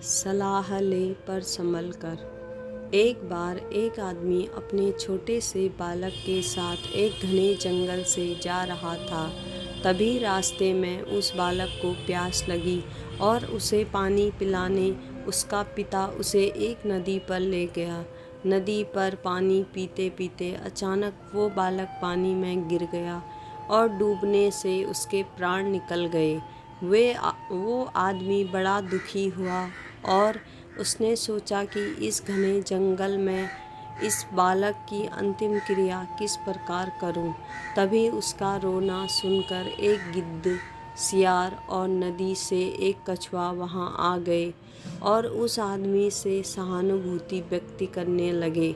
सलाह ले पर संभल कर। एक बार एक आदमी अपने छोटे से बालक के साथ एक घने जंगल से जा रहा था। तभी रास्ते में उस बालक को प्यास लगी और उसे पानी पिलाने उसका पिता उसे एक नदी पर ले गया। नदी पर पानी पीते पीते अचानक वो बालक पानी में गिर गया और डूबने से उसके प्राण निकल गए। वो आदमी बड़ा दुखी हुआ और उसने सोचा कि इस घने जंगल में इस बालक की अंतिम क्रिया किस प्रकार करूं। तभी उसका रोना सुनकर एक गिद्ध, सियार और नदी से एक कछुआ वहां आ गए और उस आदमी से सहानुभूति व्यक्त करने लगे।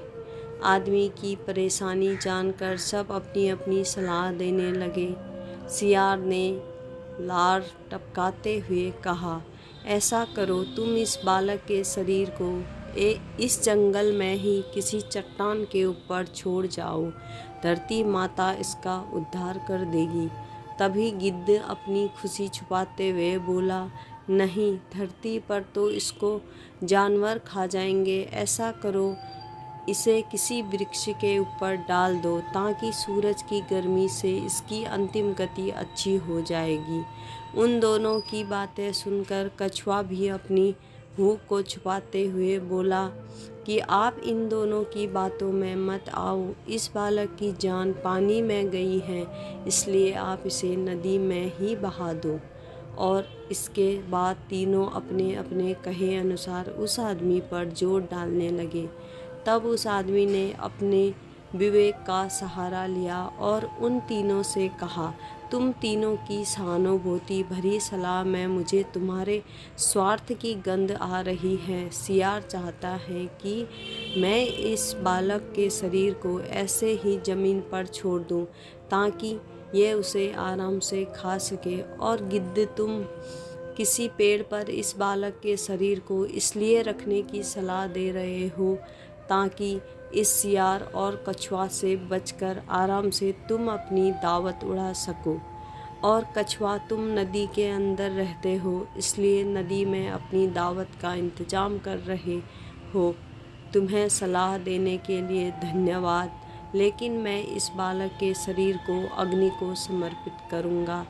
आदमी की परेशानी जानकर सब अपनी अपनी सलाह देने लगे। सियार ने लार टपकाते हुए कहा, ऐसा करो, तुम इस बालक के शरीर को इस जंगल में ही किसी चट्टान के ऊपर छोड़ जाओ। धरती माता इसका उद्धार कर देगी। तभी गिद्ध अपनी खुशी छुपाते हुए बोला, नहीं, धरती पर तो इसको जानवर खा जाएंगे। ऐसा करो, इसे किसी वृक्ष के ऊपर डाल दो ताकि सूरज की गर्मी से इसकी अंतिम गति अच्छी हो जाएगी। उन दोनों की बातें सुनकर कछुआ भी अपनी भूख को छुपाते हुए बोला कि आप इन दोनों की बातों में मत आओ। इस बालक की जान पानी में गई है, इसलिए आप इसे नदी में ही बहा दो। और इसके बाद तीनों अपने अपने कहे अनुसार उस आदमी पर जोर डालने लगे। तब उस आदमी ने अपने विवेक का सहारा लिया और उन तीनों से कहा, तुम तीनों की सहानुभूति भरी सलाह में मुझे तुम्हारे स्वार्थ की गंध आ रही है। सियार चाहता है कि मैं इस बालक के शरीर को ऐसे ही ज़मीन पर छोड़ दूं ताकि ये उसे आराम से खा सके, और गिद्ध, तुम किसी पेड़ पर इस बालक के शरीर को इसलिए रखने की सलाह दे रहे हो ताकि इस सियार और कछुआ से बचकर आराम से तुम अपनी दावत उड़ा सको। और कछुआ, तुम नदी के अंदर रहते हो, इसलिए नदी में अपनी दावत का इंतजाम कर रहे हो। तुम्हें सलाह देने के लिए धन्यवाद, लेकिन मैं इस बालक के शरीर को अग्नि को समर्पित करूँगा,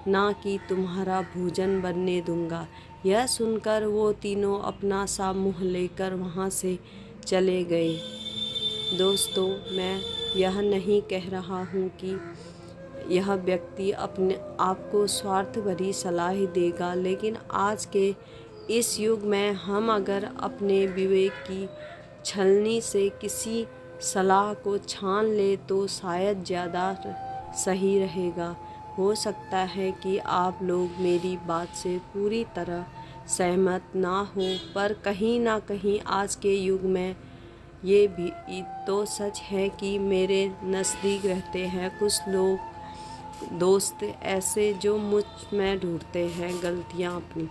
ना कि तुम्हारा भोजन बनने दूँगा। यह सुनकर वो तीनों अपना सा मुँह लेकर वहाँ से चले गए। दोस्तों, मैं यह नहीं कह रहा हूँ कि यह व्यक्ति अपने आप को स्वार्थ भरी सलाह ही देगा, लेकिन आज के इस युग में हम अगर अपने विवेक की छलनी से किसी सलाह को छान ले तो शायद ज़्यादा सही रहेगा। हो सकता है कि आप लोग मेरी बात से पूरी तरह सहमत ना हो, पर कहीं ना कहीं आज के युग में ये भी तो सच है कि मेरे नज़दीक रहते हैं कुछ लोग दोस्त ऐसे जो मुझ में ढूंढते हैं गलतियाँ अपनी।